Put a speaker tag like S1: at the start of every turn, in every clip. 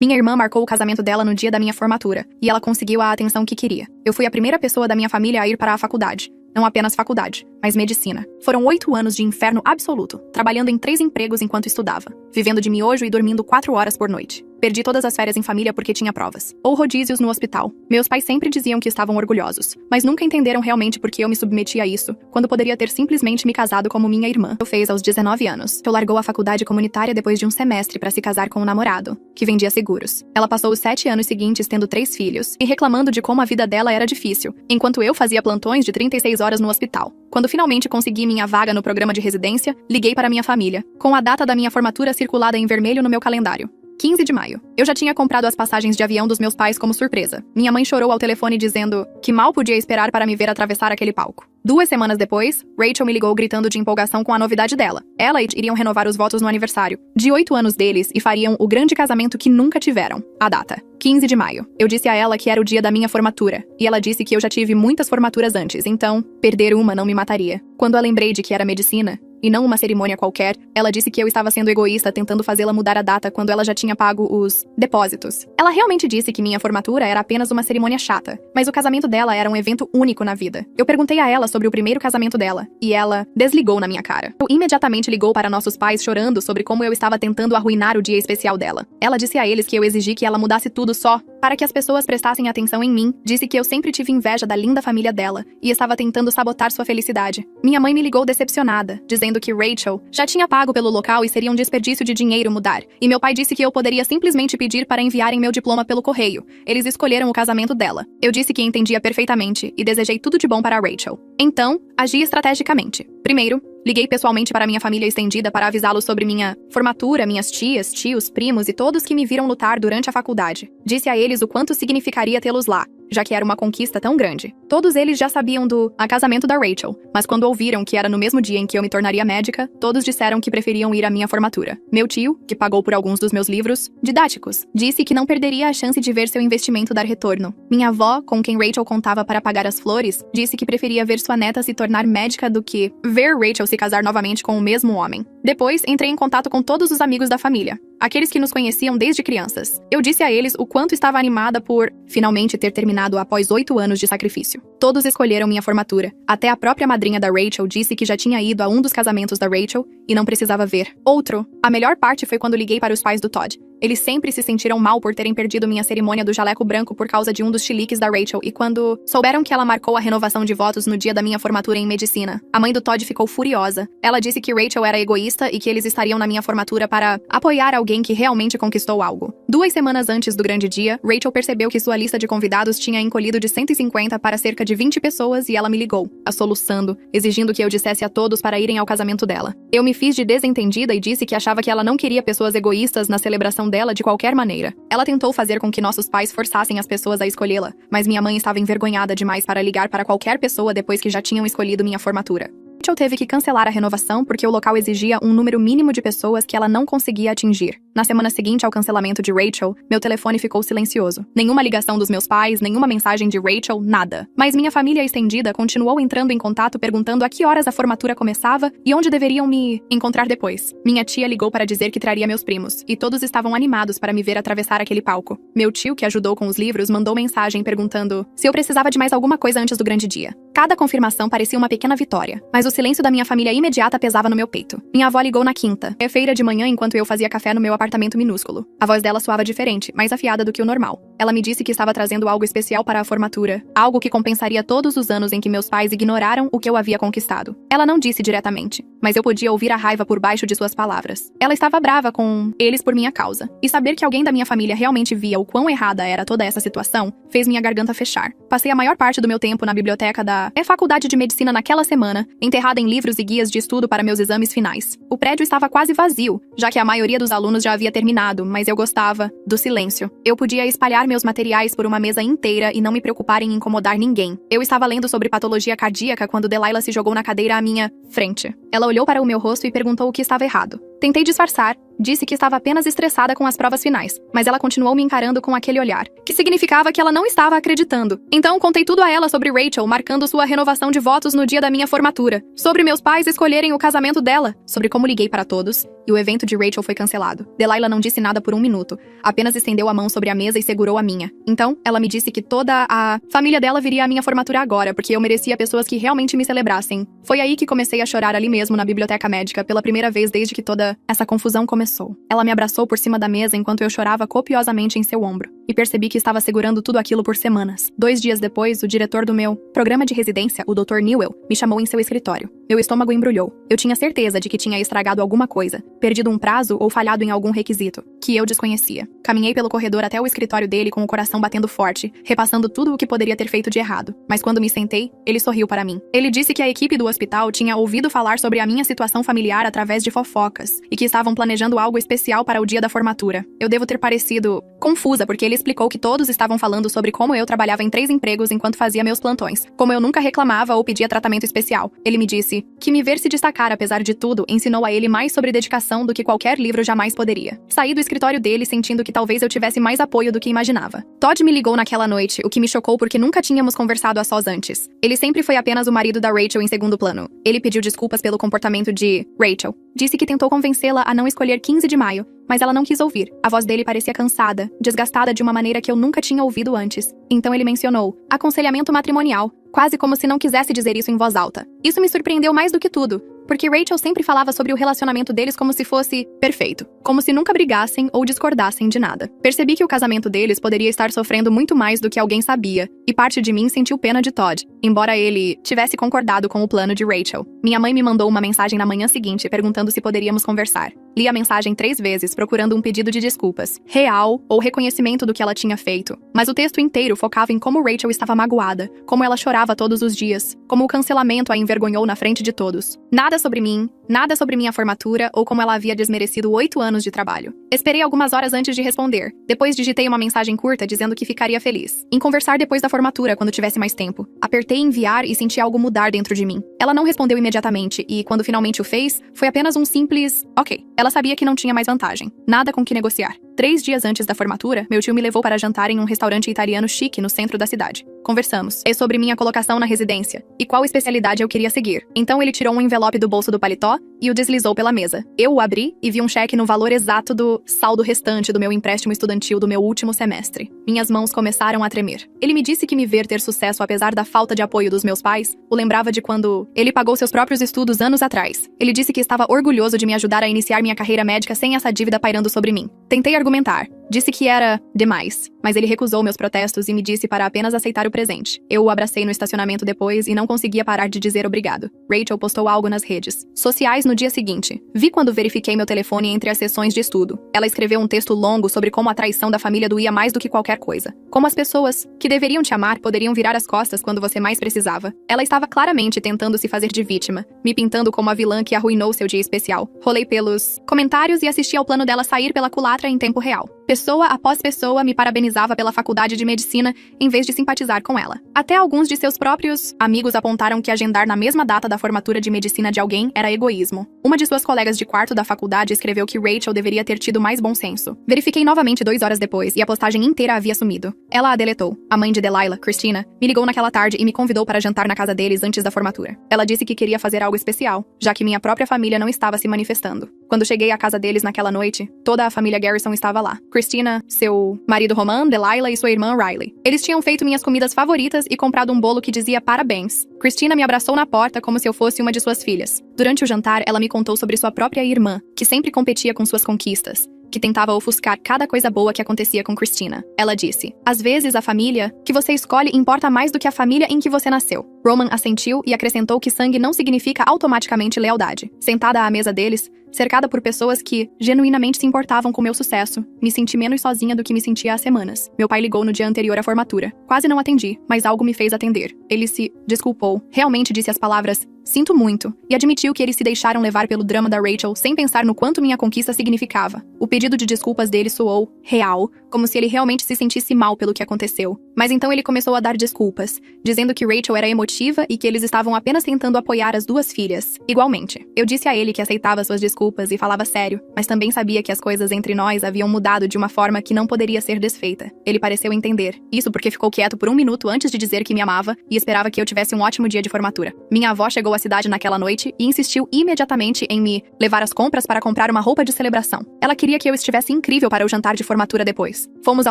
S1: Minha irmã marcou o casamento dela no dia da minha formatura, e ela conseguiu a atenção que queria. Eu fui a primeira pessoa da minha família a ir para a faculdade. Não apenas faculdade, mas medicina. Foram 8 anos de inferno absoluto, trabalhando em 3 empregos enquanto estudava, vivendo de miojo e dormindo 4 horas por noite. Perdi todas as férias em família porque tinha provas. Ou rodízios no hospital. Meus pais sempre diziam que estavam orgulhosos, mas nunca entenderam realmente por que eu me submeti a isso, quando poderia ter simplesmente me casado como minha irmã. Eu fez aos 19 anos. Eu largou a faculdade comunitária depois de um semestre para se casar com um namorado, que vendia seguros. Ela passou os 7 anos seguintes tendo 3 filhos, e reclamando de como a vida dela era difícil, enquanto eu fazia plantões de 36 horas no hospital. Quando finalmente consegui minha vaga no programa de residência, liguei para minha família, com a data da minha formatura circulada em vermelho no meu calendário. 15 de maio. Eu já tinha comprado as passagens de avião dos meus pais como surpresa. Minha mãe chorou ao telefone dizendo que mal podia esperar para me ver atravessar aquele palco. 2 semanas depois, Rachel me ligou gritando de empolgação com a novidade dela. Ela e Ed iriam renovar os votos no aniversário de 8 anos deles e fariam o grande casamento que nunca tiveram. A data: 15 de maio. Eu disse a ela que era o dia da minha formatura, e ela disse que eu já tive muitas formaturas antes, então perder uma não me mataria. Quando eu lembrei de que era medicina, e não uma cerimônia qualquer, ela disse que eu estava sendo egoísta tentando fazê-la mudar a data quando ela já tinha pago os depósitos. Ela realmente disse que minha formatura era apenas uma cerimônia chata, mas o casamento dela era um evento único na vida. Eu perguntei a ela sobre o primeiro casamento dela, e ela desligou na minha cara. Eu imediatamente ligou para nossos pais chorando sobre como eu estava tentando arruinar o dia especial dela. Ela disse a eles que eu exigi que ela mudasse tudo só para que as pessoas prestassem atenção em mim. Disse que eu sempre tive inveja da linda família dela e estava tentando sabotar sua felicidade. Minha mãe me ligou decepcionada, dizendo que Rachel já tinha pago pelo local e seria um desperdício de dinheiro mudar. E meu pai disse que eu poderia simplesmente pedir para enviarem meu diploma pelo correio. Eles escolheram o casamento dela. Eu disse que entendia perfeitamente e desejei tudo de bom para Rachel. Então, agi estrategicamente. Primeiro, liguei pessoalmente para minha família estendida para avisá-los sobre minha formatura, minhas tias, tios, primos e todos que me viram lutar durante a faculdade. Disse a eles o quanto significaria tê-los lá, já que era uma conquista tão grande. Todos eles já sabiam do casamento da Rachel, mas quando ouviram que era no mesmo dia em que eu me tornaria médica, todos disseram que preferiam ir à minha formatura. Meu tio, que pagou por alguns dos meus livros didáticos, disse que não perderia a chance de ver seu investimento dar retorno. Minha avó, com quem Rachel contava para pagar as flores, disse que preferia ver sua neta se tornar médica do que ver Rachel se casar novamente com o mesmo homem. Depois, entrei em contato com todos os amigos da família, aqueles que nos conheciam desde crianças. Eu disse a eles o quanto estava animada por finalmente ter terminado após 8 anos de sacrifício. Todos escolheram minha formatura. Até a própria madrinha da Rachel disse que já tinha ido a um dos casamentos da Rachel e não precisava ver outro. A melhor parte foi quando liguei para os pais do Todd. Eles sempre se sentiram mal por terem perdido minha cerimônia do jaleco branco por causa de um dos chiliques da Rachel, e quando souberam que ela marcou a renovação de votos no dia da minha formatura em medicina, a mãe do Todd ficou furiosa. Ela disse que Rachel era egoísta e que eles estariam na minha formatura para apoiar alguém que realmente conquistou algo. 2 semanas antes do grande dia, Rachel percebeu que sua lista de convidados tinha encolhido de 150 para cerca de 20 pessoas e ela me ligou, soluçando, exigindo que eu dissesse a todos para irem ao casamento dela. Eu me fiz de desentendida e disse que achava que ela não queria pessoas egoístas na celebração dela de qualquer maneira. Ela tentou fazer com que nossos pais forçassem as pessoas a escolhê-la, mas minha mãe estava envergonhada demais para ligar para qualquer pessoa depois que já tinham escolhido minha formatura. Rachel teve que cancelar a renovação porque o local exigia um número mínimo de pessoas que ela não conseguia atingir. Na semana seguinte ao cancelamento de Rachel, meu telefone ficou silencioso. Nenhuma ligação dos meus pais, nenhuma mensagem de Rachel, nada. Mas minha família estendida continuou entrando em contato perguntando a que horas a formatura começava e onde deveriam me encontrar depois. Minha tia ligou para dizer que traria meus primos, e todos estavam animados para me ver atravessar aquele palco. Meu tio, que ajudou com os livros, mandou mensagem perguntando se eu precisava de mais alguma coisa antes do grande dia. Cada confirmação parecia uma pequena vitória, mas o silêncio da minha família imediata pesava no meu peito. Minha avó ligou na quinta, feira de manhã, enquanto eu fazia café no meu apartamento minúsculo. A voz dela soava diferente, mais afiada do que o normal. Ela me disse que estava trazendo algo especial para a formatura, algo que compensaria todos os anos em que meus pais ignoraram o que eu havia conquistado. Ela não disse diretamente, mas eu podia ouvir a raiva por baixo de suas palavras. Ela estava brava com eles por minha causa. E saber que alguém da minha família realmente via o quão errada era toda essa situação fez minha garganta fechar. Passei a maior parte do meu tempo na biblioteca da faculdade de medicina naquela semana, enterrada em livros e guias de estudo para meus exames finais. O prédio estava quase vazio, já que a maioria dos alunos já havia terminado, mas eu gostava do silêncio. Eu podia espalhar meus materiais por uma mesa inteira e não me preocupar em incomodar ninguém. Eu estava lendo sobre patologia cardíaca quando Delilah se jogou na cadeira à minha frente. Ela olhou para o meu rosto e perguntou o que estava errado. Tentei disfarçar, disse que estava apenas estressada com as provas finais, mas ela continuou me encarando com aquele olhar, que significava que ela não estava acreditando. Então contei tudo a ela sobre Rachel marcando sua renovação de votos no dia da minha formatura, sobre meus pais escolherem o casamento dela, sobre como liguei para todos e o evento de Rachel foi cancelado. Delilah não disse nada por 1 minuto, apenas estendeu a mão sobre a mesa e segurou a minha. Então, ela me disse que toda a família dela viria à minha formatura agora, porque eu merecia pessoas que realmente me celebrassem. Foi aí que comecei a chorar ali mesmo na biblioteca médica, pela primeira vez desde que toda essa confusão começou. Ela me abraçou por cima da mesa enquanto eu chorava copiosamente em seu ombro, e percebi que estava segurando tudo aquilo por semanas. 2 dias depois, o diretor do meu programa de residência, o Dr. Newell, me chamou em seu escritório. Meu estômago embrulhou. Eu tinha certeza de que tinha estragado alguma coisa, perdido um prazo ou falhado em algum requisito, que eu desconhecia. Caminhei pelo corredor até o escritório dele com o coração batendo forte, repassando tudo o que poderia ter feito de errado. Mas quando me sentei, ele sorriu para mim. Ele disse que a equipe do hospital tinha ouvido falar sobre a minha situação familiar através de fofocas, e que estavam planejando algo especial para o dia da formatura. Eu devo ter parecido confusa, porque ele explicou que todos estavam falando sobre como eu trabalhava em 3 empregos enquanto fazia meus plantões, como eu nunca reclamava ou pedia tratamento especial. Ele me disse que me ver se destacar apesar de tudo ensinou a ele mais sobre dedicação do que qualquer livro jamais poderia. Saí do escritório dele sentindo que talvez eu tivesse mais apoio do que imaginava. Todd me ligou naquela noite, o que me chocou porque nunca tínhamos conversado a sós antes. Ele sempre foi apenas o marido da Rachel em segundo plano. Ele pediu desculpas pelo comportamento de Rachel. Disse que tentou convencê-la a não escolher 15 de maio, mas ela não quis ouvir. A voz dele parecia cansada, desgastada de uma maneira que eu nunca tinha ouvido antes. Então ele mencionou aconselhamento matrimonial, quase como se não quisesse dizer isso em voz alta. Isso me surpreendeu mais do que tudo, porque Rachel sempre falava sobre o relacionamento deles como se fosse perfeito, como se nunca brigassem ou discordassem de nada. Percebi que o casamento deles poderia estar sofrendo muito mais do que alguém sabia, e parte de mim sentiu pena de Todd, embora ele tivesse concordado com o plano de Rachel. Minha mãe me mandou uma mensagem na manhã seguinte perguntando se poderíamos conversar. Li a mensagem 3 vezes, procurando um pedido de desculpas, real ou reconhecimento do que ela tinha feito. Mas o texto inteiro focava em como Rachel estava magoada, como ela chorava todos os dias, como o cancelamento a envergonhou na frente de todos. Nada sobre mim, nada sobre minha formatura ou como ela havia desmerecido 8 anos de trabalho. Esperei algumas horas antes de responder. Depois digitei uma mensagem curta dizendo que ficaria feliz em conversar depois da formatura quando tivesse mais tempo. Apertei enviar e senti algo mudar dentro de mim. Ela não respondeu imediatamente e, quando finalmente o fez, foi apenas um simples ok. Ela sabia que não tinha mais vantagem. Nada com que negociar. 3 dias antes da formatura, meu tio me levou para jantar em um restaurante italiano chique no centro da cidade. Conversamos. É sobre minha colocação na residência e qual especialidade eu queria seguir. Então ele tirou um envelope do bolso do paletó e o deslizou pela mesa. Eu o abri e vi um cheque no valor exato do saldo restante do meu empréstimo estudantil do meu último semestre. Minhas mãos começaram a tremer. Ele me disse que me ver ter sucesso apesar da falta de apoio dos meus pais o lembrava de quando ele pagou seus próprios estudos anos atrás. Ele disse que estava orgulhoso de me ajudar a iniciar minha carreira médica sem essa dívida pairando sobre mim. Tentei argumentar. Disse que era demais, mas ele recusou meus protestos e me disse para apenas aceitar o presente. Eu o abracei no estacionamento depois e não conseguia parar de dizer obrigado. Rachel postou algo nas redes sociais no dia seguinte. Vi quando verifiquei meu telefone entre as sessões de estudo. Ela escreveu um texto longo sobre como a traição da família doía mais do que qualquer coisa. Como as pessoas que deveriam te amar poderiam virar as costas quando você mais precisava. Ela estava claramente tentando se fazer de vítima, me pintando como a vilã que arruinou seu dia especial. Rolei pelos comentários e assisti ao plano dela sair pela culatra em tempo real. Pessoa após pessoa me parabenizava pela faculdade de medicina em vez de simpatizar com ela. Até alguns de seus próprios amigos apontaram que agendar na mesma data da formatura de medicina de alguém era egoísmo. Uma de suas colegas de quarto da faculdade escreveu que Rachel deveria ter tido mais bom senso. Verifiquei novamente 2 horas depois e a postagem inteira havia sumido. Ela a deletou. A mãe de Delilah, Christina, me ligou naquela tarde e me convidou para jantar na casa deles antes da formatura. Ela disse que queria fazer algo especial, já que minha própria família não estava se manifestando. Quando cheguei à casa deles naquela noite, toda a família Garrison estava lá. Christina, seu marido Roman, Delilah e sua irmã Riley. Eles tinham feito minhas comidas favoritas e comprado um bolo que dizia parabéns. Christina me abraçou na porta como se eu fosse uma de suas filhas. Durante o jantar, ela me contou sobre sua própria irmã, que sempre competia com suas conquistas, que tentava ofuscar cada coisa boa que acontecia com Christina. Ela disse: às vezes a família que você escolhe importa mais do que a família em que você nasceu. Roman assentiu e acrescentou que sangue não significa automaticamente lealdade. Sentada à mesa deles, cercada por pessoas que genuinamente se importavam com meu sucesso, me senti menos sozinha do que me sentia há semanas. Meu pai ligou no dia anterior à formatura. Quase não atendi, mas algo me fez atender. Ele se desculpou, realmente disse as palavras "sinto muito", e admitiu que eles se deixaram levar pelo drama da Rachel sem pensar no quanto minha conquista significava. O pedido de desculpas dele soou real, como se ele realmente se sentisse mal pelo que aconteceu. Mas então ele começou a dar desculpas, dizendo que Rachel era emotiva e que eles estavam apenas tentando apoiar as duas filhas, igualmente. Eu disse a ele que aceitava suas desculpas e falava sério, mas também sabia que as coisas entre nós haviam mudado de uma forma que não poderia ser desfeita. Ele pareceu entender. Isso porque ficou quieto por 1 minuto antes de dizer que me amava e esperava que eu tivesse um ótimo dia de formatura. Minha avó chegou à cidade naquela noite e insistiu imediatamente em me levar às compras para comprar uma roupa de celebração. Ela queria que eu estivesse incrível para o jantar de formatura depois. Fomos a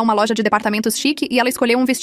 S1: uma loja de departamentos chique e ela escolheu um vestido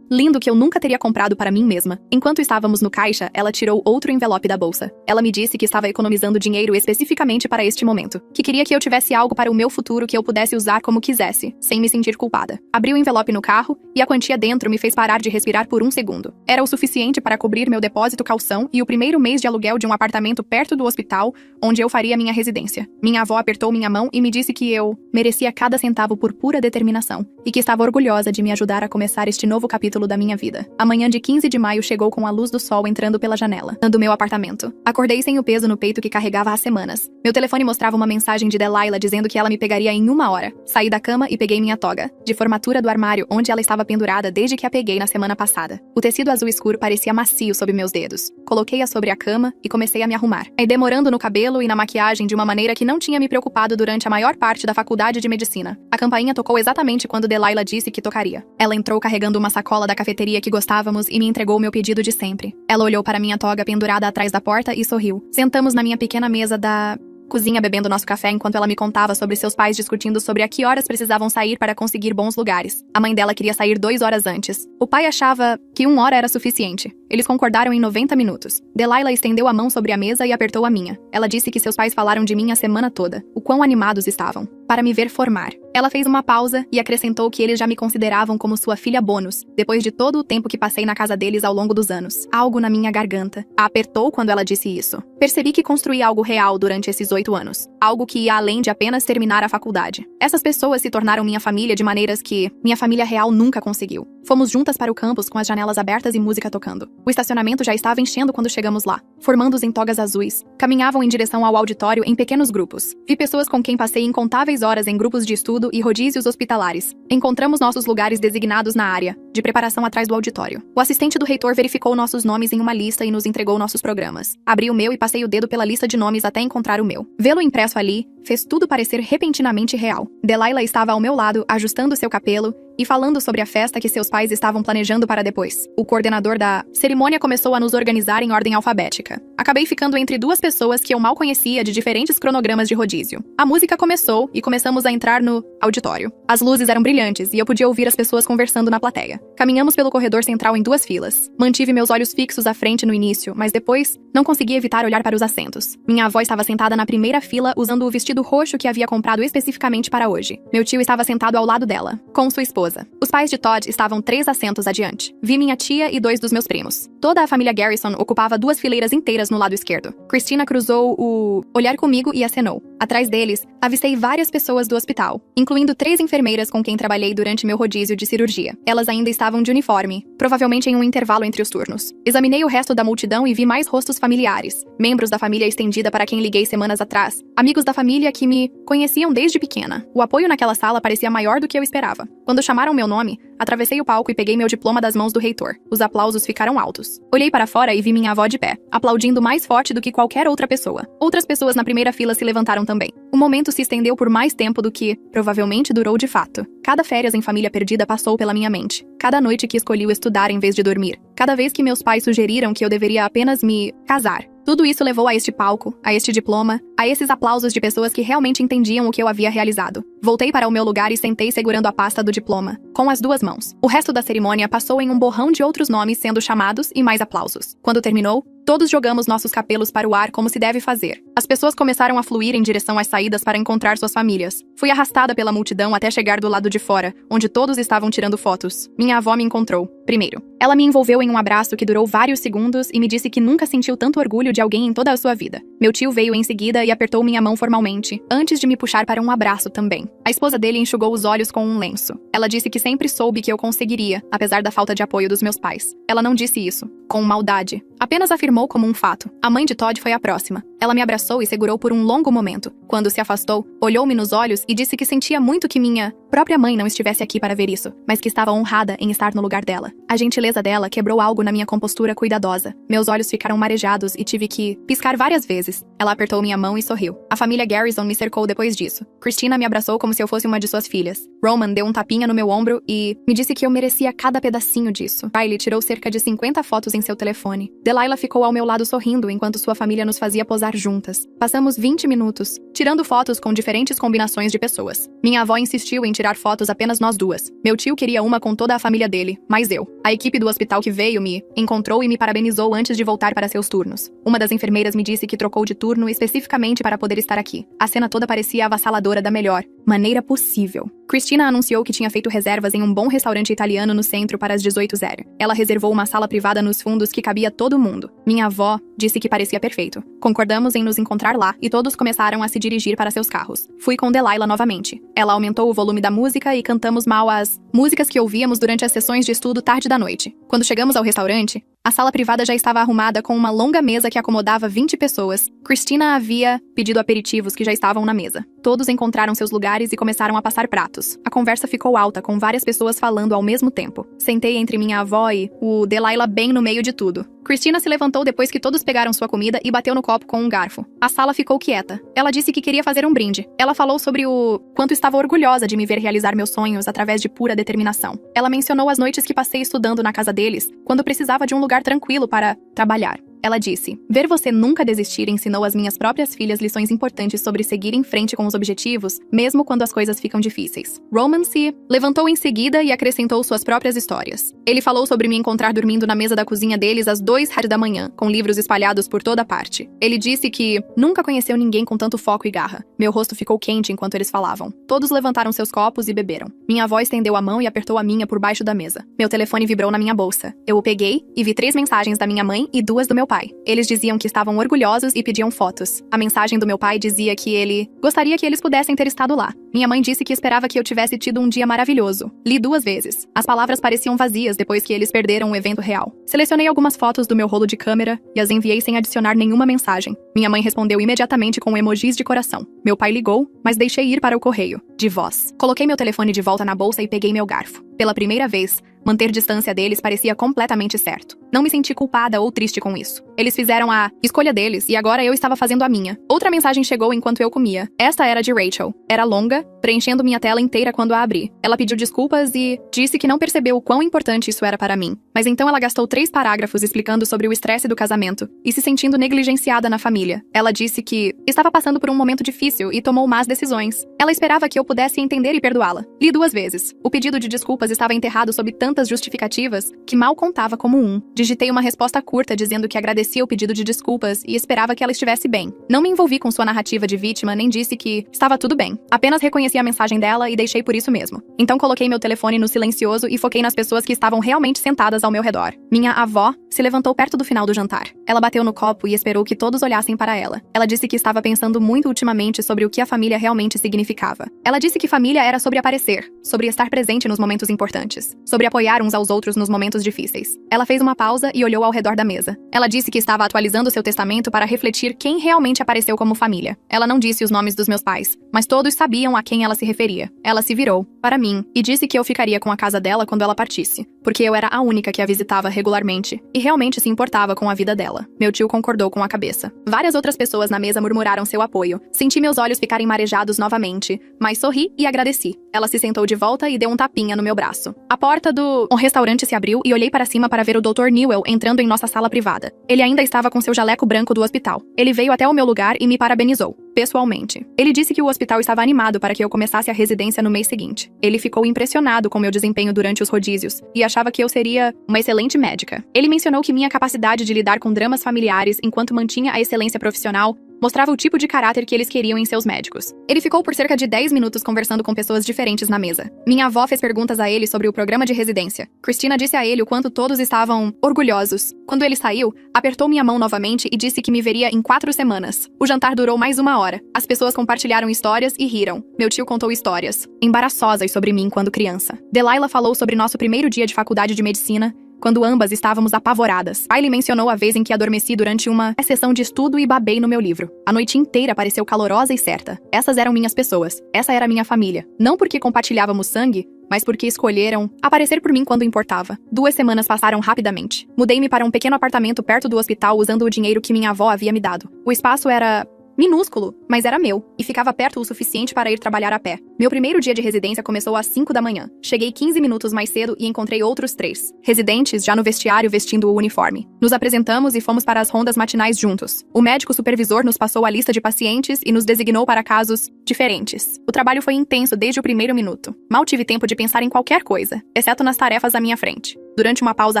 S1: lindo que eu nunca teria comprado para mim mesma. Enquanto estávamos no caixa, ela tirou outro envelope da bolsa. Ela me disse que estava economizando dinheiro especificamente para este momento, que queria que eu tivesse algo para o meu futuro que eu pudesse usar como quisesse, sem me sentir culpada. Abri o envelope no carro e a quantia dentro me fez parar de respirar por 1 segundo. Era o suficiente para cobrir meu depósito calção e o primeiro mês de aluguel de um apartamento perto do hospital, onde eu faria minha residência. Minha avó apertou minha mão e me disse que eu merecia cada centavo por pura determinação e que estava orgulhosa de me ajudar a começar este novo capítulo da minha vida. A manhã de 15 de maio chegou com a luz do sol entrando pela janela do meu apartamento. Acordei sem o peso no peito que carregava há semanas. Meu telefone mostrava uma mensagem de Delilah dizendo que ela me pegaria em 1 hora. Saí da cama e peguei minha toga de formatura do armário onde ela estava pendurada desde que a peguei na semana passada. O tecido azul escuro parecia macio sob meus dedos. Coloquei-a sobre a cama e comecei a me arrumar. Aí demorando no cabelo e na maquiagem de uma maneira que não tinha me preocupado durante a maior parte da faculdade de medicina. A campainha tocou exatamente quando Delilah disse que tocaria. Ela entrou carregando uma sacola da cafeteria que gostávamos e me entregou meu pedido de sempre. Ela olhou para minha toga pendurada atrás da porta e sorriu. Sentamos na minha pequena mesa da cozinha bebendo nosso café enquanto ela me contava sobre seus pais discutindo sobre a que horas precisavam sair para conseguir bons lugares. A mãe dela queria sair 2 horas antes. O pai achava que 1 hora era suficiente. Eles concordaram em 90 minutos. Delilah estendeu a mão sobre a mesa e apertou a minha. Ela disse que seus pais falaram de mim a semana toda. O quão animados estavam para me ver formar. Ela fez uma pausa e acrescentou que eles já me consideravam como sua filha bônus, depois de todo o tempo que passei na casa deles ao longo dos anos. Algo na minha garganta a apertou quando ela disse isso. Percebi que construí algo real durante esses 8 anos. Algo que ia além de apenas terminar a faculdade. Essas pessoas se tornaram minha família de maneiras que minha família real nunca conseguiu. Fomos juntas para o campus com as janelas abertas e música tocando. O estacionamento já estava enchendo quando chegamos lá. Formandos em togas azuis, caminhavam em direção ao auditório em pequenos grupos. Vi pessoas com quem passei incontáveis horas em grupos de estudo e rodízios hospitalares. Encontramos nossos lugares designados na área de preparação atrás do auditório. O assistente do reitor verificou nossos nomes em uma lista e nos entregou nossos programas. Abri o meu e passei o dedo pela lista de nomes até encontrar o meu. Vê-lo impresso ali fez tudo parecer repentinamente real. Delilah estava ao meu lado, ajustando seu cabelo e falando sobre a festa que seus pais estavam planejando para depois. O coordenador da cerimônia começou a nos organizar em ordem alfabética. Acabei ficando entre 2 pessoas que eu mal conhecia de diferentes cronogramas de rodízio. A música começou e começamos a entrar no auditório. As luzes eram brilhantes e eu podia ouvir as pessoas conversando na plateia. Caminhamos pelo corredor central em 2 filas. Mantive meus olhos fixos à frente no início, mas depois não consegui evitar olhar para os assentos. Minha avó estava sentada na primeira fila usando o vestido roxo que havia comprado especificamente para hoje. Meu tio estava sentado ao lado dela, com sua esposa. Os pais de Todd estavam 3 assentos adiante. Vi minha tia e 2 dos meus primos. Toda a família Garrison ocupava 2 fileiras inteiras no lado esquerdo. Christina cruzou o olhar comigo e acenou. Atrás deles, avistei várias pessoas do hospital, incluindo 3 enfermeiras com quem trabalhei durante meu rodízio de cirurgia. Elas ainda estavam de uniforme, provavelmente em um intervalo entre os turnos. Examinei o resto da multidão e vi mais rostos familiares, membros da família estendida para quem liguei semanas atrás, amigos da família que me conheciam desde pequena. O apoio naquela sala parecia maior do que eu esperava. Quando chamaram meu nome, atravessei o palco e peguei meu diploma das mãos do reitor. Os aplausos ficaram altos. Olhei para fora e vi minha avó de pé, aplaudindo mais forte do que qualquer outra pessoa. Outras pessoas na primeira fila se levantaram também. O momento se estendeu por mais tempo do que, provavelmente, durou de fato. Cada férias em família perdida passou pela minha mente. Cada noite que escolhi estudar em vez de dormir. Cada vez que meus pais sugeriram que eu deveria apenas me casar. Tudo isso levou a este palco, a este diploma, a esses aplausos de pessoas que realmente entendiam o que eu havia realizado. Voltei para o meu lugar e sentei segurando a pasta do diploma, com as 2 mãos. O resto da cerimônia passou em um borrão de outros nomes sendo chamados e mais aplausos. Quando terminou, todos jogamos nossos capelos para o ar como se deve fazer. As pessoas começaram a fluir em direção às saídas para encontrar suas famílias. Fui arrastada pela multidão até chegar do lado de fora, onde todos estavam tirando fotos. Minha avó me encontrou, primeiro. Ela me envolveu em um abraço que durou vários segundos e me disse que nunca sentiu tanto orgulho de alguém em toda a sua vida. Meu tio veio em seguida e apertou minha mão formalmente, antes de me puxar para um abraço também. A esposa dele enxugou os olhos com um lenço. Ela disse que sempre soube que eu conseguiria, apesar da falta de apoio dos meus pais. Ela não disse isso com maldade. Apenas afirmou como um fato. A mãe de Todd foi a próxima. Ela me abraçou e segurou por um longo momento. Quando se afastou, olhou-me nos olhos e disse que sentia muito que minha própria mãe não estivesse aqui para ver isso, mas que estava honrada em estar no lugar dela. A gentileza dela quebrou algo na minha compostura cuidadosa. Meus olhos ficaram marejados e tive que piscar várias vezes. Ela apertou minha mão e sorriu. A família Garrison me cercou depois disso. Christina me abraçou como se eu fosse uma de suas filhas. Roman deu um tapinha no meu ombro e me disse que eu merecia cada pedacinho disso. Riley tirou cerca de 50 fotos em seu telefone. Delilah ficou ao meu lado sorrindo enquanto sua família nos fazia posar juntas. Passamos 20 minutos, tirando fotos com diferentes combinações de pessoas. Minha avó insistiu em tirar fotos apenas nós duas. Meu tio queria uma com toda a família dele, mas eu. A equipe do hospital que veio me encontrou e me parabenizou antes de voltar para seus turnos. Uma das enfermeiras me disse que trocou de turno especificamente para poder estar aqui. A cena toda parecia avassaladora da melhor maneira possível. Christina anunciou que tinha feito reservas em um bom restaurante italiano no centro para as 18h. Ela reservou uma sala privada nos fundos que cabia todo mundo. Minha avó disse que parecia perfeito. Concordamos em nos encontrar lá e todos começaram a se dirigir para seus carros. Fui com Delilah novamente. Ela aumentou o volume da música e cantamos mal as músicas que ouvíamos durante as sessões de estudo tarde da noite. Quando chegamos ao restaurante, a sala privada já estava arrumada com uma longa mesa que acomodava 20 pessoas. Christina havia pedido aperitivos que já estavam na mesa. Todos encontraram seus lugares e começaram a passar pratos. A conversa ficou alta, com várias pessoas falando ao mesmo tempo. Sentei entre minha avó e o Delilah bem no meio de tudo. Christina se levantou depois que todos pegaram sua comida e bateu no copo com um garfo. A sala ficou quieta. Ela disse que queria fazer um brinde. Ela falou sobre o quanto estava orgulhosa de me ver realizar meus sonhos através de pura determinação. Ela mencionou as noites que passei estudando na casa deles, quando precisava de um lugar tranquilo para trabalhar. Ela disse: ver você nunca desistir ensinou às minhas próprias filhas lições importantes sobre seguir em frente com os objetivos, mesmo quando as coisas ficam difíceis. Roman se levantou em seguida e acrescentou suas próprias histórias. Ele falou sobre me encontrar dormindo na mesa da cozinha deles às 2h da manhã, com livros espalhados por toda parte. Ele disse que nunca conheceu ninguém com tanto foco e garra. Meu rosto ficou quente enquanto eles falavam. Todos levantaram seus copos e beberam. Minha avó estendeu a mão e apertou a minha por baixo da mesa. Meu telefone vibrou na minha bolsa. Eu o peguei e vi 3 mensagens da minha mãe e 2 do meu pai. Eles diziam que estavam orgulhosos e pediam fotos. A mensagem do meu pai dizia que ele gostaria que eles pudessem ter estado lá. Minha mãe disse que esperava que eu tivesse tido um dia maravilhoso. Li 2 vezes. As palavras pareciam vazias depois que eles perderam o evento real. Selecionei algumas fotos do meu rolo de câmera e as enviei sem adicionar nenhuma mensagem. Minha mãe respondeu imediatamente com emojis de coração. Meu pai ligou, mas deixei ir para o correio, de voz. Coloquei meu telefone de volta na bolsa e peguei meu garfo. Pela primeira vez, manter distância deles parecia completamente certo. Não me senti culpada ou triste com isso. Eles fizeram a escolha deles e agora eu estava fazendo a minha. Outra mensagem chegou enquanto eu comia. Esta era de Rachel. Era longa, preenchendo minha tela inteira quando a abri. Ela pediu desculpas e disse que não percebeu o quão importante isso era para mim. Mas então ela gastou 3 parágrafos explicando sobre o estresse do casamento e se sentindo negligenciada na família. Ela disse que estava passando por um momento difícil e tomou más decisões. Ela esperava que eu pudesse entender e perdoá-la. Li 2 vezes. O pedido de desculpas estava enterrado sob tantas justificativas que mal contava como um. Digitei uma resposta curta dizendo que agradecia o pedido de desculpas e esperava que ela estivesse bem. Não me envolvi com sua narrativa de vítima nem disse que estava tudo bem. Apenas reconheci a mensagem dela e deixei por isso mesmo. Então coloquei meu telefone no silencioso e foquei nas pessoas que estavam realmente sentadas ao meu redor. Minha avó se levantou perto do final do jantar. Ela bateu no copo e esperou que todos olhassem para ela. Ela disse que estava pensando muito ultimamente sobre o que a família realmente significava. Ela disse que família era sobre aparecer, sobre estar presente nos momentos importantes, sobre apoiar uns aos outros nos momentos difíceis. Ela fez uma pausa e olhou ao redor da mesa. Ela disse que estava atualizando seu testamento para refletir quem realmente apareceu como família. Ela não disse os nomes dos meus pais, mas todos sabiam a quem ela se referia. Ela se virou para mim e disse que eu ficaria com a casa dela quando ela partisse, porque eu era a única que a visitava regularmente e realmente se importava com a vida dela. Meu tio concordou com a cabeça. Várias outras pessoas na mesa murmuraram seu apoio. Senti meus olhos ficarem marejados novamente, mas sorri e agradeci. Ela se sentou de volta e deu um tapinha no meu braço. A porta do restaurante se abriu e olhei para cima para ver o Dr. Newell entrando em nossa sala privada. Ele ainda estava com seu jaleco branco do hospital. Ele veio até o meu lugar e me parabenizou, pessoalmente. Ele disse que o hospital estava animado para que eu começasse a residência no mês seguinte. Ele ficou impressionado com meu desempenho durante os rodízios e achava que eu seria uma excelente médica. Ele mencionou que minha capacidade de lidar com dramas familiares enquanto mantinha a excelência profissional mostrava o tipo de caráter que eles queriam em seus médicos. Ele ficou por cerca de 10 minutos conversando com pessoas diferentes na mesa. Minha avó fez perguntas a ele sobre o programa de residência. Christina disse a ele o quanto todos estavam orgulhosos. Quando ele saiu, apertou minha mão novamente e disse que me veria em 4 semanas. O jantar durou mais 1 hora. As pessoas compartilharam histórias e riram. Meu tio contou histórias embaraçosas sobre mim quando criança. Delilah falou sobre nosso primeiro dia de faculdade de medicina quando ambas estávamos apavoradas. Kylie mencionou a vez em que adormeci durante uma sessão de estudo e babei no meu livro. A noite inteira pareceu calorosa e certa. Essas eram minhas pessoas. Essa era minha família. Não porque compartilhávamos sangue, mas porque escolheram aparecer por mim quando importava. 2 semanas passaram rapidamente. Mudei-me para um pequeno apartamento perto do hospital usando o dinheiro que minha avó havia me dado. O espaço era minúsculo, mas era meu, e ficava perto o suficiente para ir trabalhar a pé. Meu primeiro dia de residência começou às 5 da manhã. Cheguei 15 minutos mais cedo e encontrei outros 3 residentes já no vestiário vestindo o uniforme. Nos apresentamos e fomos para as rondas matinais juntos. O médico supervisor nos passou a lista de pacientes e nos designou para casos diferentes. O trabalho foi intenso desde o primeiro minuto. Mal tive tempo de pensar em qualquer coisa, exceto nas tarefas à minha frente. Durante uma pausa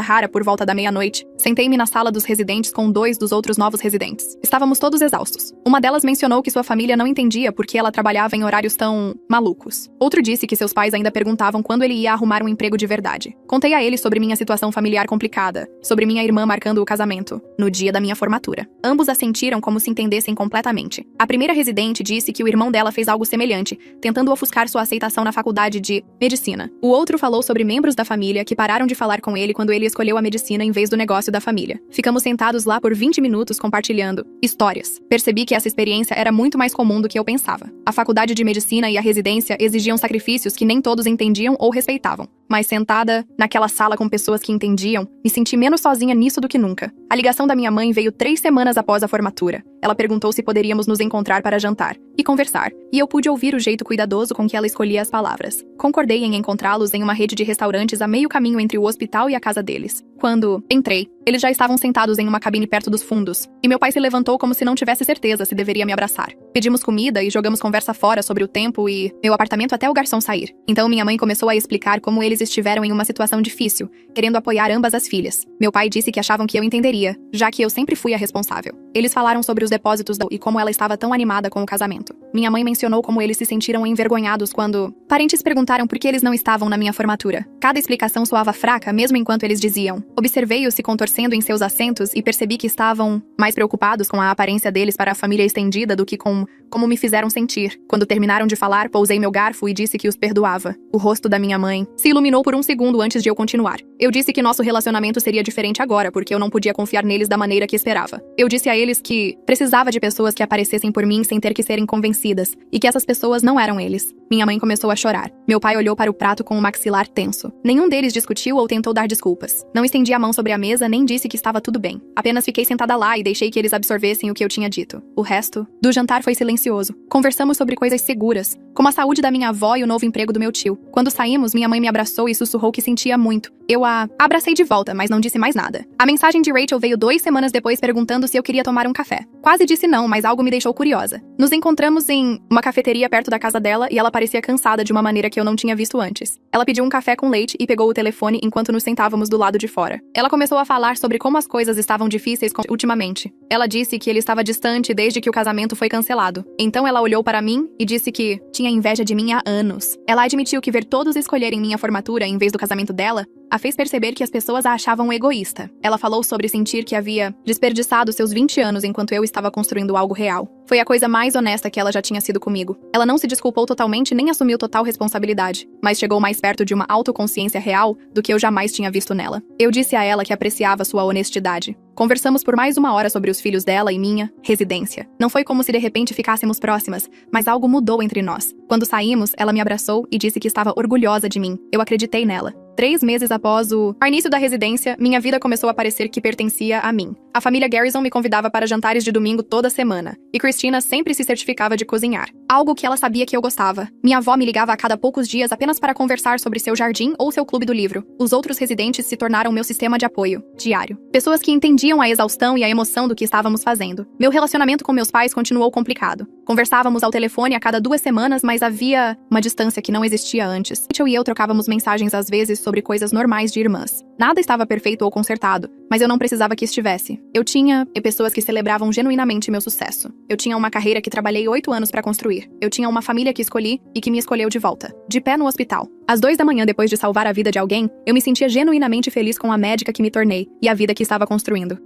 S1: rara por volta da meia-noite, sentei-me na sala dos residentes com 2 dos outros novos residentes. Estávamos todos exaustos. Uma delas mencionou que sua família não entendia por que ela trabalhava em horários tão malucos. Outro disse que seus pais ainda perguntavam quando ele ia arrumar um emprego de verdade. Contei a ele sobre minha situação familiar complicada, sobre minha irmã marcando o casamento, no dia da minha formatura. Ambos assentiram como se entendessem completamente. A primeira residente disse que o irmão dela fez algo semelhante, tentando ofuscar sua aceitação na faculdade de medicina. O outro falou sobre membros da família que pararam de falar com ele quando ele escolheu a medicina em vez do negócio da família. Ficamos sentados lá por 20 minutos compartilhando histórias. Percebi que essa experiência era muito mais comum do que eu pensava. A faculdade de medicina e a residência exigiam sacrifícios que nem todos entendiam ou respeitavam. Mas sentada naquela sala com pessoas que entendiam, me senti menos sozinha nisso do que nunca. A ligação da minha mãe veio 3 semanas após a formatura. Ela perguntou se poderíamos nos encontrar para jantar e conversar, e eu pude ouvir o jeito cuidadoso com que ela escolhia as palavras. Concordei em encontrá-los em uma rede de restaurantes a meio caminho entre o hospital e a casa deles. Quando entrei, eles já estavam sentados em uma cabine perto dos fundos, e meu pai se levantou como se não tivesse certeza se deveria me abraçar. Pedimos comida e jogamos conversa fora sobre o tempo e meu apartamento até o garçom sair. Então minha mãe começou a explicar como eles estiveram em uma situação difícil, querendo apoiar ambas as filhas. Meu pai disse que achavam que eu entenderia, já que eu sempre fui a responsável. Eles falaram sobre os depósitos e como ela estava tão animada com o casamento. Minha mãe mencionou como eles se sentiram envergonhados quando parentes perguntaram por que eles não estavam na minha formatura. Cada explicação soava fraca, mesmo enquanto eles diziam. Observei-os se contorcendo em seus assentos e percebi que estavam mais preocupados com a aparência deles para a família estendida do que com como me fizeram sentir. Quando terminaram de falar, pousei meu garfo e disse que os perdoava. O rosto da minha mãe se iluminou por um segundo antes de eu continuar. Eu disse que nosso relacionamento seria diferente agora, porque eu não podia confiar neles da maneira que esperava. Eu disse a eles que precisava de pessoas que aparecessem por mim sem ter que serem convencidas, e que essas pessoas não eram eles. Minha mãe começou a chorar. Meu pai olhou para o prato com o maxilar tenso. Nenhum deles discutiu ou tentou dar desculpas. Não estendi a mão sobre a mesa nem disse que estava tudo bem. Apenas fiquei sentada lá e deixei que eles absorvessem o que eu tinha dito. O resto do jantar foi silencioso. Conversamos sobre coisas seguras, como a saúde da minha avó e o novo emprego do meu tio. Quando saímos, minha mãe me abraçou e sussurrou que sentia muito. Eu a abracei de volta, mas não disse mais nada. A mensagem de Rachel veio 2 semanas depois perguntando se eu queria tomar um café. Quase disse não, mas algo me deixou curiosa. Nos encontramos em uma cafeteria perto da casa dela e ela parecia cansada de uma maneira que eu não tinha visto antes. Ela pediu um café com leite e pegou o telefone enquanto nos sentávamos do lado de fora. Ela começou a falar sobre como as coisas estavam difíceis ultimamente. Ela disse que ele estava distante desde que o casamento foi cancelado. Então ela olhou para mim e disse que tinha inveja de mim há anos. Ela admitiu que ver todos escolherem minha formatura em vez do casamento dela a fez perceber que as pessoas a achavam egoísta. Ela falou sobre sentir que havia desperdiçado seus 20 anos enquanto eu estava construindo algo real. Foi a coisa mais honesta que ela já tinha sido comigo. Ela não se desculpou totalmente nem assumiu total responsabilidade, mas chegou mais perto de uma autoconsciência real do que eu jamais tinha visto nela. Eu disse a ela que apreciava sua honestidade. Conversamos por mais 1 hora sobre os filhos dela e minha residência. Não foi como se de repente ficássemos próximas, mas algo mudou entre nós. Quando saímos, ela me abraçou e disse que estava orgulhosa de mim. Eu acreditei nela. 3 meses após o início da residência, minha vida começou a parecer que pertencia a mim. A família Garrison me convidava para jantares de domingo toda semana, e Christina sempre se certificava de cozinhar. Algo que ela sabia que eu gostava. Minha avó me ligava a cada poucos dias apenas para conversar sobre seu jardim ou seu clube do livro. Os outros residentes se tornaram meu sistema de apoio diário. Pessoas que entendiam a exaustão e a emoção do que estávamos fazendo. Meu relacionamento com meus pais continuou complicado. Conversávamos ao telefone a cada 2 semanas, mas havia uma distância que não existia antes. Rachel e eu trocávamos mensagens às vezes sobre coisas normais de irmãs. Nada estava perfeito ou consertado, mas eu não precisava que estivesse. Eu tinha pessoas que celebravam genuinamente meu sucesso. Eu tinha uma carreira que trabalhei 8 anos para construir. Eu tinha uma família que escolhi e que me escolheu de volta. De pé no hospital. Às 2 da manhã, depois de salvar a vida de alguém, eu me sentia genuinamente feliz com a médica que me tornei e a vida que estava construindo.